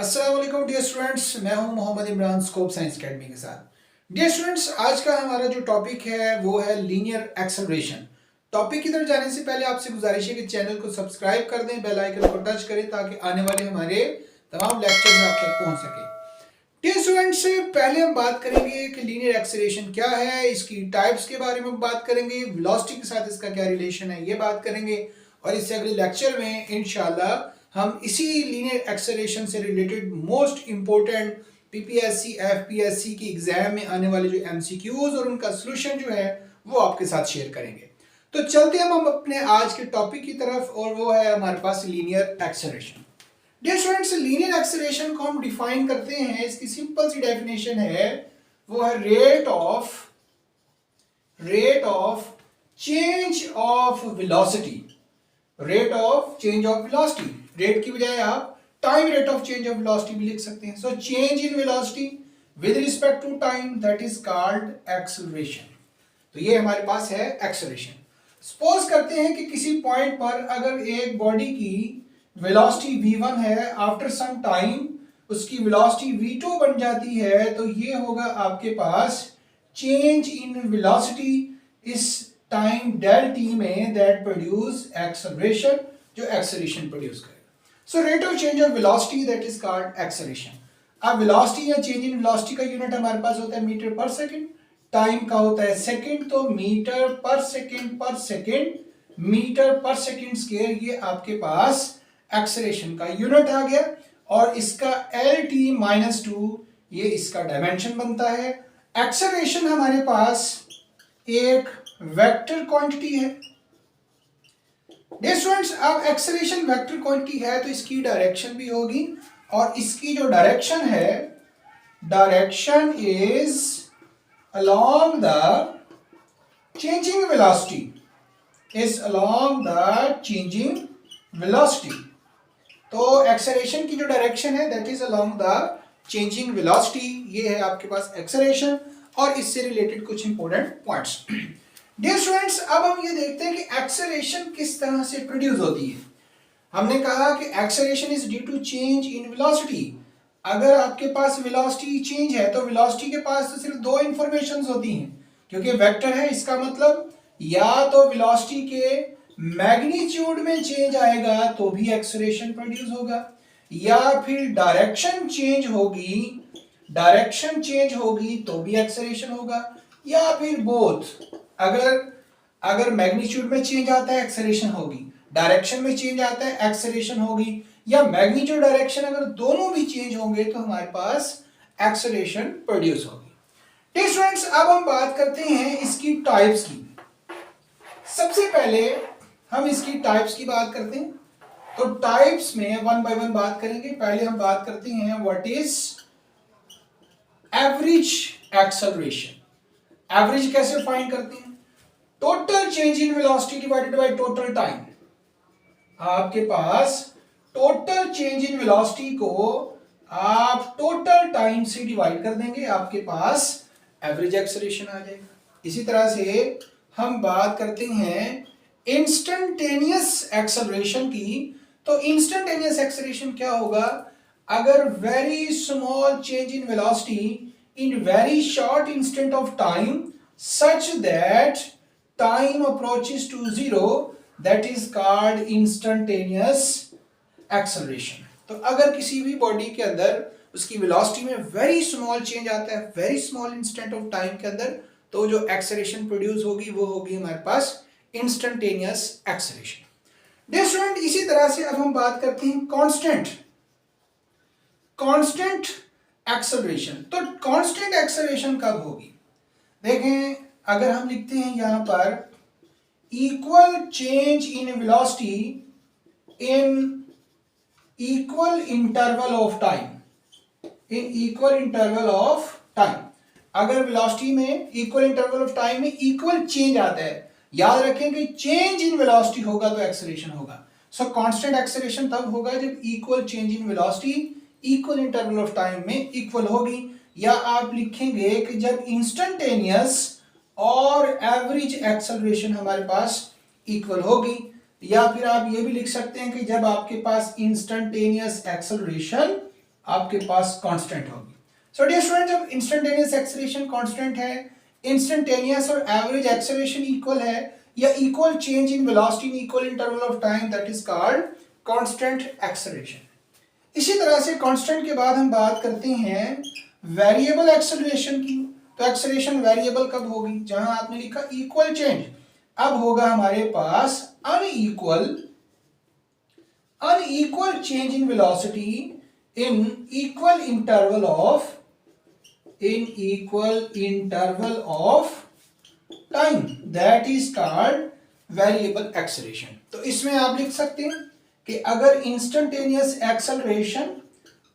अस्सलाम वालेकुम dear students, मैं हूं Mohammad Imran Scope Science Academy के साथ। डियर स्टूडेंट्स, आज का हमारा जो टॉपिक है वो है लीनियर एक्सेलरेशन। टॉपिक की तरफ जाने से पहले आपसे गुजारिश है कि चैनल को सब्सक्राइब कर दें, बेल आइकन को टच करें ताकि आने वाले हमारे तमाम लेक्चर्स आप तक पहुंच सके। डियर स्टूडेंट्स, पहले हम बात करेंगे कि लीनियर एक्सेलरेशन क्या है, इसकी टाइप्स के बारे में बात करेंगे, वेलोसिटी के साथ इसका क्या रिलेशन है ये बात करेंगे, और इससे अगले लेक्चर में इंशाल्लाह हम इसी लीनियर एक्सेलरेशन से related most important PPSC FPSC की एग्जाम में आने वाले जो एमसीक्यूज और उनका सॉल्यूशन जो है वो आपके साथ शेयर करेंगे। तो चलते हैं हम अपने आज के टॉपिक की तरफ, और वो है हमारे पास linear acceleration. Dear students, linear acceleration को हम डिफाइन करते हैं, इसकी सिंपल सी डेफिनेशन है, वो है rate of change of velocity. Rate of change of velocity, rate की बजाय आप time rate of change of velocity भी लिख सकते हैं। So change in velocity with respect to time, that is called acceleration. तो ये हमारे पास है एक्सेलरेशन। सपोज करते हैं कि किसी पॉइंट पर अगर एक बॉडी की वेलोसिटी v1 है, आफ्टर सम टाइम उसकी वेलोसिटी v2 बन जाती है, तो ये होगा आपके पास चेंज इन वेलोसिटी इस टाइम डेल टी में दैट प्रोड्यूस एक्सेलरेशन, जो एक्सेलरेशन प्रोड्यूस करेगा। So rate of change of velocity that is called acceleration. अब वेलोसिटी या चेंज इन वेलोसिटी का यूनिट हमारे पास होता है मीटर पर सेकंड, टाइम का होता है सेकंड, तो मीटर पर सेकंड मीटर पर सेकंड स्क्वायर, ये आपके पास एक्सेलरेशन का यूनिट आ गया। और इसका LT-2 ये इसका डायमेंशन बनता है। एक्सेलरेशन हमारे पास एक वेक्टर क्वांटिटी है। डियर स्टूडेंट्स, अब एक्सेलरेशन वेक्टर क्वांटिटी है तो इसकी डायरेक्शन भी होगी, और इसकी जो डायरेक्शन है, direction is along the changing velocity, is along the changing velocity। तो एक्सेलरेशन की जो डायरेक्शन है that is along the changing velocity, ये है आपके पास एक्सेलरेशन, और इससे रिलेटेड कुछ इंपॉर्टेंट पॉइंट्स। डियर स्टूडेंट्स, अब हम ये देखते हैं कि एक्सेलरेशन किस तरह से प्रोड्यूस होती है। हमने कहा कि acceleration is due to change in velocity. अगर आपके पास वेलोसिटी चेंज है तो वेलोसिटी के पास तो सिर्फ दो इंफॉर्मेशंस होती हैं, क्योंकि वेक्टर है, इसका मतलब या तो वेलोसिटी के मैग्नीट्यूड में चेंज आएगा तो भी एक्सेलरेशन प्रोड्यूस होगा, या फिर डायरेक्शन चेंज होगी तो भी एक्सेलरेशन होगा, या फिर बोथ। अगर मैग्नीट्यूड में चेंज आता है एक्सेलरेशन होगी, डायरेक्शन में चेंज आता है एक्सेलरेशन होगी, या मैग्नीट्यूड डायरेक्शन अगर दोनों भी चेंज होंगे तो हमारे पास एक्सेलरेशन प्रोड्यूस होगी। डियर स्टूडेंट्स, अब हम बात करते हैं इसकी टाइप्स की। सबसे पहले हम इसकी टाइप्स की बात करते हैं, तो टाइप्स में वन बाय वन बात करेंगे। पहले हम बात करते हैं what is average acceleration. Average कैसे फाइंड करते हैं? Total change in velocity divided by total time. आपके पास टोटल चेंज इन वेलोसिटी को आप टोटल टाइम से डिवाइड कर देंगे, आपके पास एवरेज एक्सेलरेशन आ जाएगा। इसी तरह से हम बात करते हैं इंस्टेंटेनियस एक्सेलरेशन की। तो इंस्टेंटेनियस एक्सेलरेशन क्या होगा? अगर very small change in velocity in very short instant of time such that time approaches to zero, that is called instantaneous acceleration. तो अगर किसी भी बॉडी के अंदर उसकी वेलोसिटी में वेरी स्मॉल चेंज आता है very small instant of time के अंदर, तो जो एक्सेलरेशन प्रोड्यूस होगी वो होगी हमारे पास इंस्टेंटेनियस एक्सेलरेशन। डियर स्टूडेंट, इसी तरह से अब हम बात करते हैं कांस्टेंट एक्सेलरेशन। तो कांस्टेंट एक्सेलरेशन कब होगी? देखें, अगर हम लिखते हैं यहां पर equal change in velocity in equal interval of time, अगर वेलोसिटी में इक्वल इंटरवल ऑफ टाइम में इक्वल चेंज आता है, याद रखें कि चेंज इन वेलोसिटी होगा तो एक्सेलरेशन होगा। सो कांस्टेंट एक्सेलरेशन तब होगा जब equal change in velocity equal interval of time में इक्वल होगी, या आप लिखेंगे कि जब इंस्टेंटेनियस और एवरेज एक्सेलरेशन हमारे पास इक्वल होगी, या फिर आप ये भी लिख सकते हैं कि जब आपके पास इंस्टेंटेनियस एक्सेलरेशन आपके पास कांस्टेंट होगी। सो डियर स्टूडेंट, जब इंस्टेंटेनियस एक्सेलरेशन कांस्टेंट है, इंस्टेंटेनियस और एवरेज एक्सेलरेशन इक्वल है या equal change in velocity in equal interval of time, that is called constant acceleration. इसी तरह से कांस्टेंट के बाद हम बात करते हैं वेरिएबल एक्सेलरेशन की। तो एक्सेलरेशन वेरिएबल कब होगी? जहां आपने लिखा इक्वल चेंज, अब होगा हमारे पास unequal change in velocity in equal interval of time, that is called variable acceleration. तो इसमें आप लिख सकते हैं कि अगर इंस्टेंटेनियस एक्सेलरेशन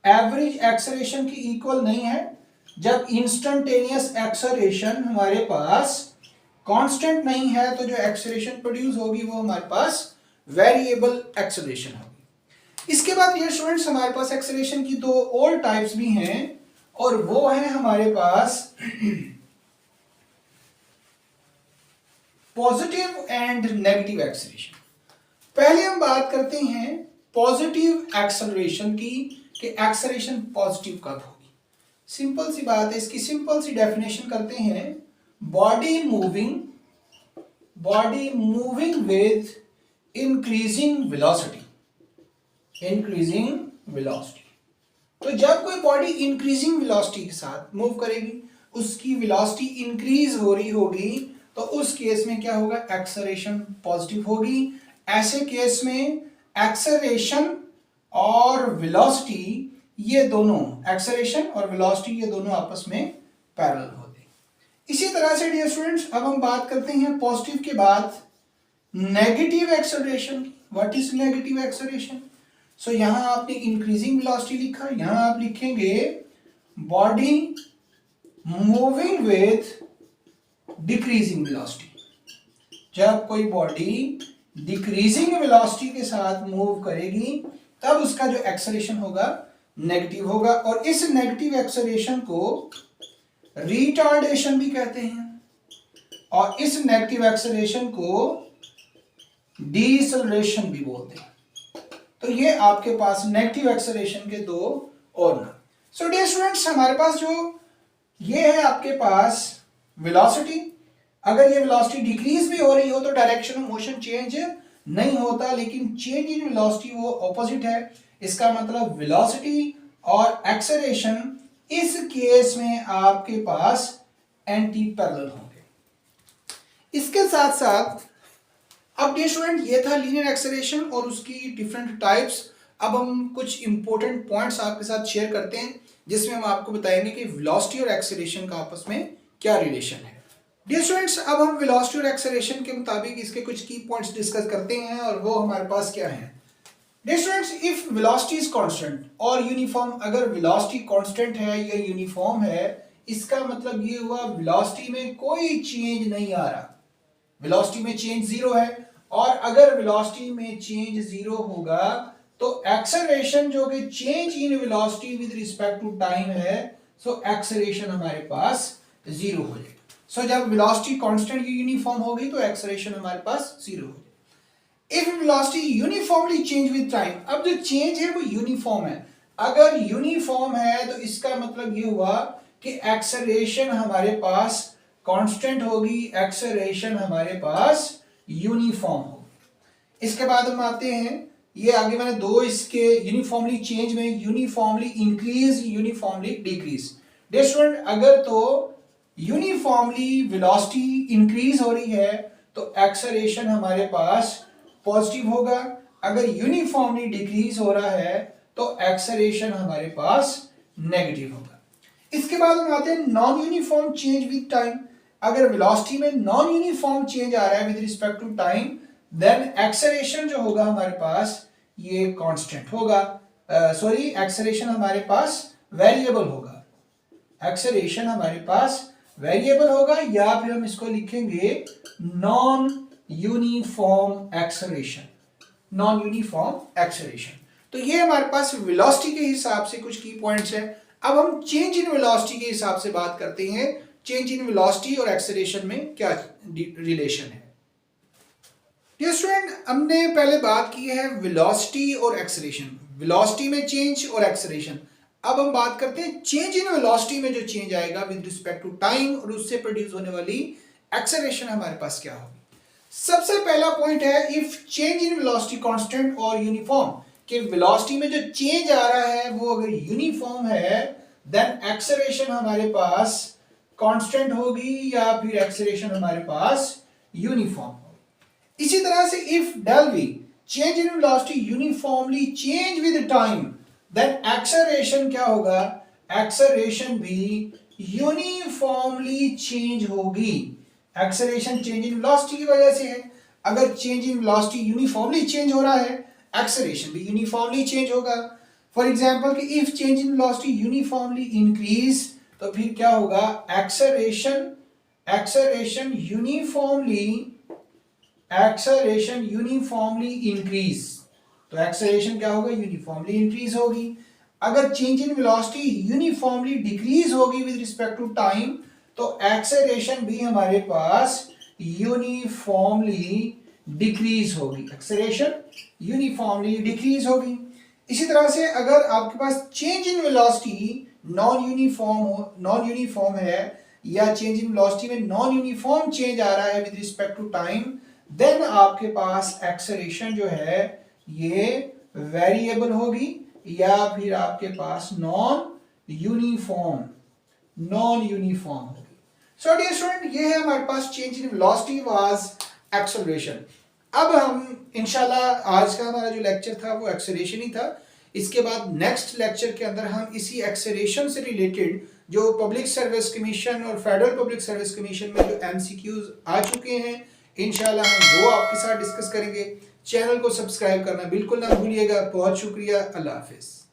एवरेज एक्सेलरेशन की इक्वल नहीं है, जब इंस्टेंटेनियस एक्सेलरेशन हमारे पास कांस्टेंट नहीं है, तो जो एक्सेलरेशन प्रोड्यूस होगी वो हमारे पास वेरिएबल एक्सेलरेशन होगी। इसके बाद ये स्टूडेंट्स हमारे पास एक्सेलरेशन की दो और टाइप्स भी हैं, और वो है हमारे पास पॉजिटिव एंड नेगेटिव एक्सेलरेशन। पहले हम बात करते हैं पॉजिटिव एक्सेलरेशन की, कि एक्सेलरेशन पॉजिटिव कब होगी। सिंपल सी बात है, इसकी सिंपल सी डेफिनेशन करते हैं, body moving with increasing velocity. तो जब कोई बॉडी इंक्रीजिंग वेलोसिटी के साथ मूव करेगी, उसकी वेलोसिटी इंक्रीज हो रही होगी, तो उस केस में क्या होगा? एक्सेलरेशन पॉजिटिव होगी। ऐसे केस में एक्सेलरेशन और वेलोसिटी ये दोनों आपस में पैरेलल होते हैं। इसी तरह से डियर स्टूडेंट्स, अब हम बात करते हैं पॉजिटिव के बाद नेगेटिव एक्सेलरेशन की। What is negative acceleration? So यहां आपने इंक्रीजिंग वेलोसिटी लिखा, यहां आप लिखेंगे body moving with decreasing velocity. जब कोई बॉडी डिक्रीजिंग वेलोसिटी के साथ मूव करेगी, तब उसका जो एक्सेलरेशन होगा नेगेटिव होगा, और इस नेगेटिव एक्सेलरेशन को रिटार्डेशन भी कहते हैं, और इस नेगेटिव एक्सेलरेशन को डीसेलरेशन भी बोलते हैं। तो ये आपके पास नेगेटिव एक्सेलरेशन के दो और नाम। सो डियर स्टूडेंट्स, हमारे पास जो ये है आपके पास वेलोसिटी, अगर ये वेलोसिटी डिक्रीज भी हो रही हो तो डायरेक्शन ऑफ मोशन चेंज नहीं होता, लेकिन चेंज इन वेलोसिटी वो ऑपोजिट है। इसका मतलब वेलोसिटी और एक्सेलरेशन इस केस में आपके पास एंटी पैरेलल होंगे। इसके साथ साथ अब डियर स्टूडेंट, ये था लीनियर एक्सेलरेशन और उसकी डिफरेंट टाइप्स। अब हम कुछ इंपॉर्टेंट पॉइंट्स आपके साथ शेयर करते हैं, जिसमें हम आपको बताएंगे कि वेलोसिटी और एक्सेलरेशन का आपस में क्या रिलेशन है। डियर स्टूडेंट्स, अब हम वेलोसिटी और एक्सेलरेशन के मुताबिक इसके कुछ की पॉइंट्स डिस्कस करते हैं, और वो हमारे पास क्या है। Dear students, if velocity is constant और यूनिफॉर्म, अगर वेलोसिटी कांस्टेंट है या यूनिफॉर्म है, इसका मतलब ये हुआ वेलोसिटी में कोई चेंज नहीं आ रहा, वेलोसिटी में चेंज जीरो है। और अगर वेलोसिटी में चेंज जीरो होगा तो एक्सेलरेशन जो कि change in velocity with respect to time है, सो एक्सेलरेशन हमारे पास जीरो हो जाएगा। सो जब वेलोसिटी कांस्टेंट या यूनिफॉर्म होगी तो एक्सेलरेशन हमारे पास जीरो हो जाएगा। If velocity uniformly change with time, अब जो चेंज है वो यूनिफॉर्म है। अगर यूनिफॉर्म है तो इसका मतलब ये हुआ कि एक्सेलरेशन हमारे पास कांस्टेंट होगी, एक्सेलरेशन हमारे पास यूनिफॉर्म होगी। इसके बाद हम आते हैं, ये आगे मैंने दो इसके यूनिफॉर्मली चेंज में uniformly increase, uniformly decrease. Dear student, अगर तो यूनिफॉर्मली वेलोसिटी इंक्रीज हो रही है तो एक्सेलरेशन हमारे पास पॉजिटिव होगा, अगर यूनिफॉर्मली डिक्रीज हो रहा है तो एक्सेलरेशन हमारे पास नेगेटिव होगा। इसके बाद हम आते हैं non uniform change with time. अगर वेलोसिटी में नॉन यूनिफॉर्म चेंज आ रहा है with respect to time, then acceleration जो होगा हमारे पास ये कांस्टेंट होगा, सॉरी एक्सेलरेशन हमारे पास वेरिएबल होगा, एक्सेलरेशन हमारे पास वेरिएबल होगा, या फिर हम इसको लिखेंगे non uniform acceleration, non uniform acceleration. तो ये हमारे पास वेलोसिटी के हिसाब से कुछ की पॉइंट्स हैं। अब हम चेंज इन वेलोसिटी के हिसाब से बात करते हैं, चेंज इन वेलोसिटी और एक्सेलरेशन में क्या रिलेशन है। डियर स्टूडेंट, हमने पहले बात की है वेलोसिटी और एक्सेलरेशन, वेलोसिटी में चेंज और एक्सेलरेशन। अब हम बात करते हैं चेंज इन वेलोसिटी में जो चेंज आएगा विद रिस्पेक्ट टू टाइम और उससे प्रोड्यूस होने वाली एक्सेलरेशन हमारे पास क्या होगी। सबसे पहला पॉइंट है if change in velocity constant और यूनिफॉर्म, कि वेलोसिटी में जो चेंज आ रहा है वो अगर यूनिफॉर्म है देन एक्सेलरेशन हमारे पास कांस्टेंट होगी या फिर एक्सेलरेशन हमारे पास यूनिफॉर्म होगी। इसी तरह से if del v change in velocity uniformly change with time then acceleration क्या होगा, एक्सेलरेशन भी यूनिफॉर्मली चेंज होगी। एक्सेलरेशन चेंज इन वेलोसिटी की वजह से है, अगर change in velocity uniformly change हो रहा है एक्सेलरेशन भी यूनिफॉर्मली चेंज होगा। फॉर एग्जांपल कि if change in velocity uniformly increase तो फिर क्या होगा, एक्सेलरेशन यूनिफॉर्मली इंक्रीज, तो एक्सेलरेशन क्या होगा, यूनिफॉर्मली इंक्रीज होगी। अगर change in velocity uniformly decrease होगी विद रिस्पेक्ट टू टाइम तो एक्सेलरेशन भी हमारे पास यूनिफॉर्मली डिक्रीज होगी, एक्सेलरेशन यूनिफॉर्मली डिक्रीज होगी। इसी तरह से अगर आपके पास change in velocity non uniform है या चेंज इन वेलोसिटी में नॉन यूनिफॉर्म चेंज आ रहा है with respect to time then आपके पास एक्सेलरेशन जो है ये वेरिएबल होगी या फिर आपके पास नॉन यूनिफॉर्म होगी। सो डियर स्टूडेंट ये है हमारे पास change in velocity was acceleration. अब हम इंशाल्लाह आज का हमारा जो लेक्चर था वो एक्सेलरेशन ही था। इसके बाद नेक्स्ट लेक्चर के अंदर हम इसी एक्सेलरेशन से रिलेटेड जो पब्लिक सर्विस कमीशन और फेडरल पब्लिक सर्विस कमीशन में जो एमसीक्यूज आ चुके हैं इंशाल्लाह हम वो आपके साथ डिस्कस करेंगे। चैनल को सब्सक्राइब करना बिल्कुल ना भूलिएगा। बहुत शुक्रिया, अल्लाह हाफिज।